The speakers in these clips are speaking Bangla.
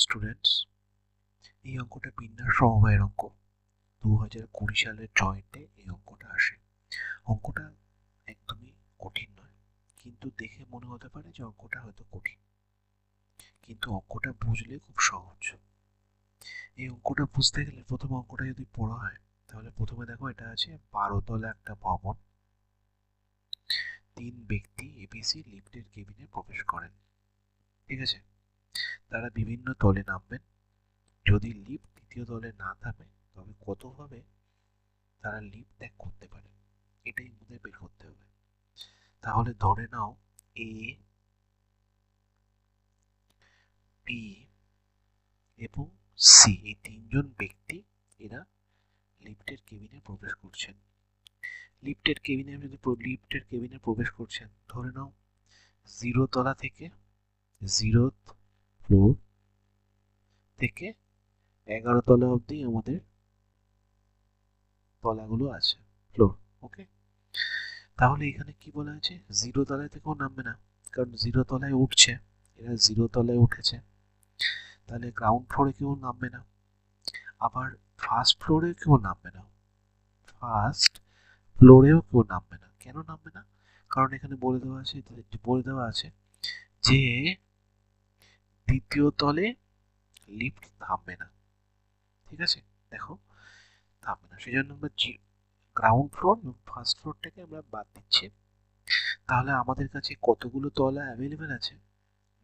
স্টুডেন্টস, এই অঙ্কটা বিন্যাস সমবায়ের অঙ্ক। 2020 সালের জয়েন্টে এই অঙ্কটা আসে। অঙ্কটা একদমই কঠিন নয়, কিন্তু দেখে মনে হতে পারে যে অঙ্কটা হয়তো কঠিন, কিন্তু অঙ্কটা বুঝলে খুব সহজ। এই অঙ্কটা বুঝতে গেলে প্রথম অঙ্কটা যদি পড়া হয়, তাহলে প্রথমে দেখো এটা আছে 12 তলা একটা ভবন। 3 ব্যক্তি এবিসি লিফটের কেবিনে প্রবেশ করেন। ঠিক আছে, তারা বিভিন্ন তলে নামবেন। যদি লিফট দ্বিতীয় তলে না থামে, তবে কতভাবে তারা লিফট ত্যাগ করতে পারে, এটাই আমাদের বের করতে হবে। তাহলে ধরে নাও এ, বি এবং সি এই তিনজন ব্যক্তি এরা লিফটের কেবিনে প্রবেশ করছেন। লিফটের কেবিনে প্রবেশ করছেন, ধরে নাও 0 তলা থেকে 0 ফ্লোর থেকে 11 তলা অবধি আমাদের তলাগুলো আছে, ফ্লোর। ওকে, তাহলে এখানে কি বলা আছে, 0 তলায় থেকেও নামবে না, কারণ 0 তলায় উঠছে, এরা 0 তলায় উঠেছে, তাহলে গ্রাউন্ড ফ্লোরে কেউ নামবে না। আবার ফার্স্ট ফ্লোরে কেউ নামবে না, ফার্স্ট ফ্লোরেও কেউ নামবে না। কেন নামবে না? কারণ এখানে বলে দেওয়া আছে যে দ্বিতীয় তলে লিফট থামবে না। ঠিক আছে, দেখো থামবে না, সেই জন্য আমরা গ্রাউন্ড ফ্লোর এবং ফার্স্ট ফ্লোরটাকে আমরা বাদ দিচ্ছি। তাহলে আমাদের কাছে কতগুলো তলা অ্যাভেলেবেল আছে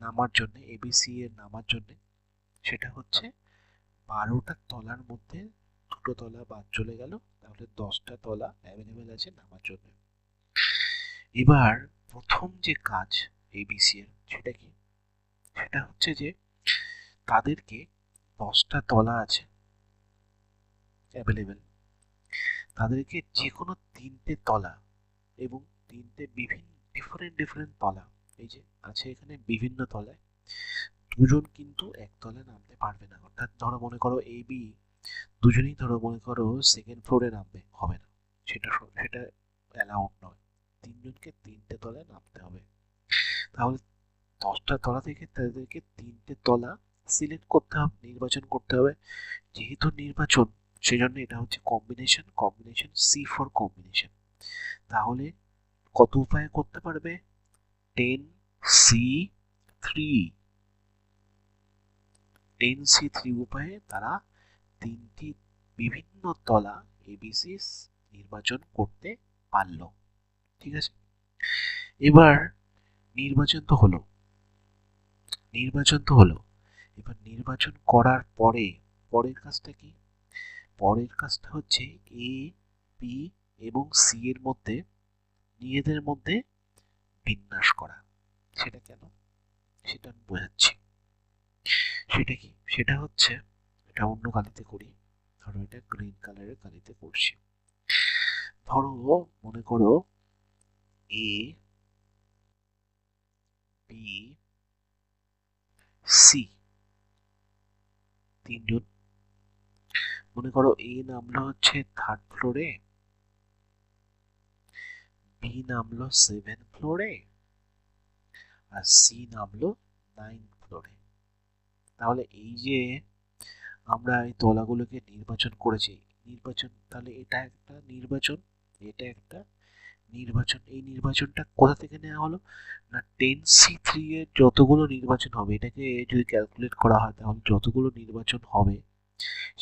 নামার জন্য, এবিসি এর নামার জন্য? সেটা হচ্ছে 12টা তলার মধ্যে 2টো তলা বাদ চলে গেল, তাহলে 10টা তলা অ্যাভেলেবেল আছে নামার জন্য। এবার প্রথম যে কাজ এবিসি এর, সেটা কি? সেটা হচ্ছে যে তাদেরকে 10টা তলা আছে অ্যাভেলেবেল, তাদেরকে যে কোনো 3টে তলা এবং 3টে বিভিন্ন ডিফারেন্ট তলা, এই যে আছে এখানে বিভিন্ন তলায়, দুজন কিন্তু এক তলায় নামতে পারবে না। অর্থাৎ ধরো মনে করো এ বি দুজনেই ধরো মনে করো সেকেন্ড ফ্লোরে নামবে, হবে না, সেটা সেটা অ্যালাউড নয়। তিনজনকে 3টে তলায় নামতে হবে। তাহলে 10টা তলা থেকে তাদেরকে 3টে তলা সিলেক্ট করতে হবে, নির্বাচন করতে হবে। যেহেতু নির্বাচন, সেজন্য এটা হচ্ছে combination, combination C for combination. তাহলে কত উপায়ে করতে পারবে? 10C3, 10C3 উপায়ে তারা 3টি বিভিন্ন তলা এবিসি নির্বাচন করতে পারলো। ঠিক আছে, এবার নির্বাচন তো হলো, এবার নির্বাচন করার পরে পরের কাজটা কি? পরের কাজটা হচ্ছে এ, বি এবং সি এর মধ্যে নিজেদের মধ্যে বিন্যাস করা। সেটা কেন, সেটা আমি বোঝাচ্ছি। সেটা কি? সেটা হচ্ছে, এটা অন্য কালিতে করি, ধরো এটা গ্রিন কালারের কালিতে করছি। ধরো মনে করো এ, বি, সি তিনজন। মনে করো এ নামলো হচ্ছে 3rd ফ্লোরে, বি নামলো 7th ফ্লোরে, আর সি নামলো 9th ফ্লোরে। তাহলে এই যে আমরা এই তলাগুলোকে নির্বাচন করেছি, নির্বাচন, তাহলে এটা একটা নির্বাচন, এটা একটা নির্বাচন। এই নির্বাচনটা কোথা থেকে নেওয়া হলো না, 10C3 এর যতগুলো নির্বাচন হবে, এটাকে যদি ক্যালকুলেট করা হয়, তাহলে যতগুলো নির্বাচন হবে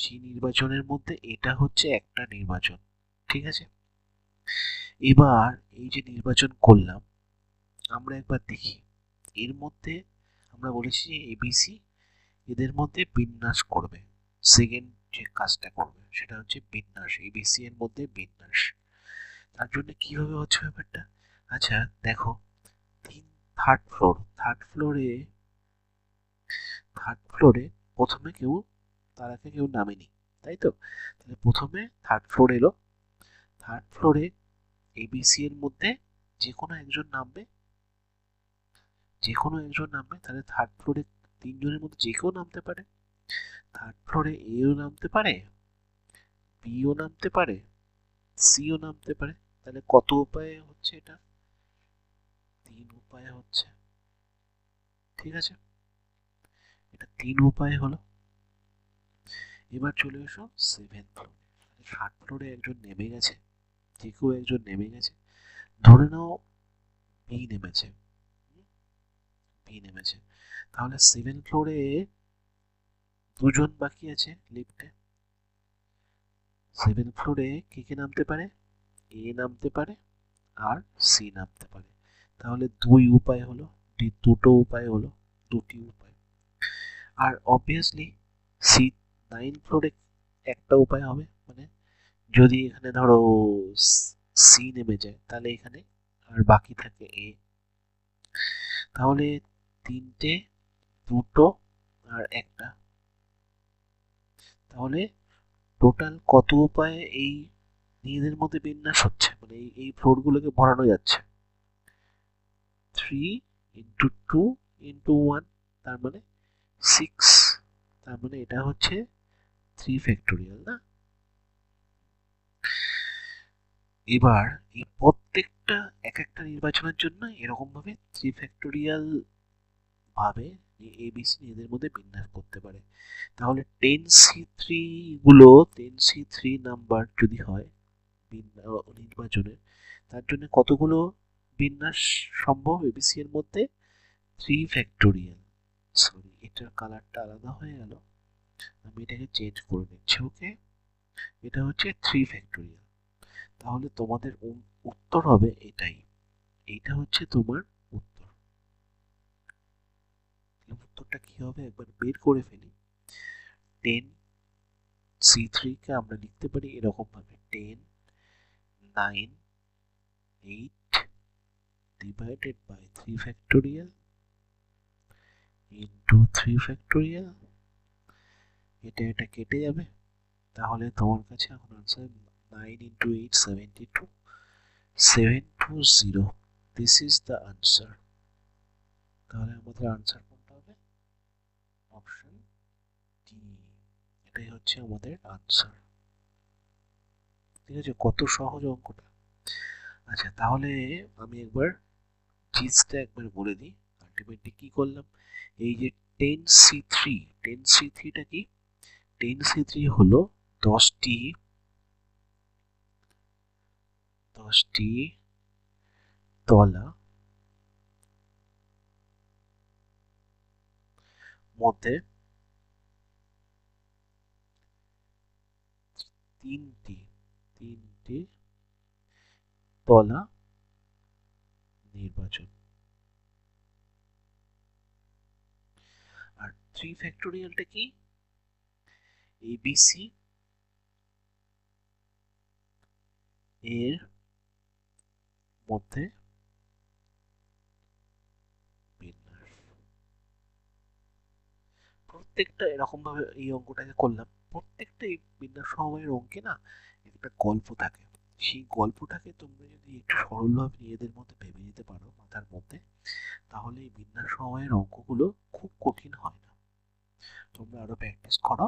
সেই নির্বাচনের মধ্যে এটা হচ্ছে একটা নির্বাচন। ঠিক আছে, এবার এই যে নির্বাচন করলাম, আমরা একবার দেখি এর মধ্যে, আমরা বলেছি যে এবিসি এদের মধ্যে বিন্যাস করবে। সেকেন্ড যে কাজটা করবে সেটা হচ্ছে বিন্যাস, এবিসি এর মধ্যে বিন্যাস। তার জন্য কিভাবে হচ্ছে ব্যাপারটা? আচ্ছা দেখো, তিন থার্ড ফ্লোরে প্রথমে তার আগে কেউ নামেনি, তাই তো? তাহলে প্রথমে থার্ড ফ্লোর এলো, থার্ড ফ্লোরে এবিসি এর মধ্যে যে কোনো একজন নামবে, তাহলে থার্ড ফ্লোরে তিনজনের মধ্যে যে কেউ নামতে পারে। থার্ড ফ্লোরে এও নামতে পারে, বিও নামতে পারে, সিও নামতে পারে। তাহলে কত উপায়ে হচ্ছে এটা? 3 উপায়ে হচ্ছে। ঠিক আছে, এটা 3 উপায় হলো। এবার চলে এসো 7 ফ্লোরে। 8 ফ্লোরে একজন নেমে গেছে, যে কেউ একজন নেমে গেছে, ধরে নাও বি নেমেছে, বি নেমেছে, তাহলে 7 ফ্লোরে দুজন বাকি আছে লিফটে। 7 ফ্লোরে কে কে নামতে পারে? এ নামতে পারে আর সি নামতে পারে। তাহলে দুই উপায় হলো, দুটো উপায় হলো, দুটি উপায়। আর অবভিয়াসলি সি 9 ফ্লোরে একটা উপায় হবে, মানে যদি এখানে ধরো সি নেমে যায় তাহলে এখানে আর বাকি থাকে এ। তাহলে তিনটে, দুটো আর একটা, তাহলে টোটাল কত উপায়ে এই নিজেদের মধ্যে বিন্যাস হচ্ছে, মানে এই ফ্লোর গুলোকে ভরানো যাচ্ছে? 3 ইন্টু 2 ইন্টু 1, তার মানে 6। তার মানে এটা হচ্ছে 3 ফ্যাক্টোরিয়াল না? এবার এই প্রত্যেকটা এক একটা নির্বাচনের জন্য এরকম ভাবে 3 ফ্যাক্টোরিয়াল ভাবে এবিসি এদের মধ্যে বিন্যাস করতে পারে। তাহলে 10C3 গুলো, 10C3 নাম্বার যদি হয় নির্বাচনের, তার জন্য কতগুলো বিন্যাস সম্ভব এবিসি এর মধ্যে? 3 ফ্যাক্টোরিয়াল। সরি, এটার কালারটা আলাদা হয়ে গেল, আমি এটাকে চেঞ্জ করে নিচ্ছি। ওকে, এটা হচ্ছে 3 ফ্যাক্টোরিয়াল। তাহলে তোমাদের উত্তর হবে এটাই, এইটা হচ্ছে তোমার উত্তর। উত্তরটা কি হবে একবার বের করে ফেলি। 10C3 কে আমরা লিখতে পারি এরকম ভাবে, 10 9 8 divided by 3 factorial into 3 factorial। এটা এটা কেটে যাবে, তাহলে তোমার কাছে এখন answer 9 into 8 72, 720। This is the answer. তাহলে আমাদের আনসার কোনটা হবে? অপশন ডি, এটাই হচ্ছে আমাদের আনসার। ঠিক আছে, কত সহজ অঙ্কটা। আচ্ছা, তাহলে আমি একবার জিসটা একবার বলে দিই। আলটিমেটলি কি করলাম, এই যে 10C3, 10C3টা কি? 10C3 হলো 10টি তলা মধ্যে তিনটি তিনটি তলা নির্বাচন। আর 3 ফ্যাক্টোরিয়ালটা কি? এবিসি এর মধ্যে বিন্যাস। প্রত্যেকটা এরকম ভাবে এই অঙ্কটাকে করলাম, প্রত্যেকটা এই বিন্যাস সমবায়ের অঙ্কে না একটা গল্প থাকে। সেই গল্পটাকে তোমরা যদি একটু সরলভাবে নিজেদের মধ্যে ভেবে নিতে পারো মাথার মধ্যে, তাহলে এই বিন্যাস সমবায়ের অঙ্কগুলো খুব কঠিন হয় না। তোমরা আরো প্র্যাকটিস করো,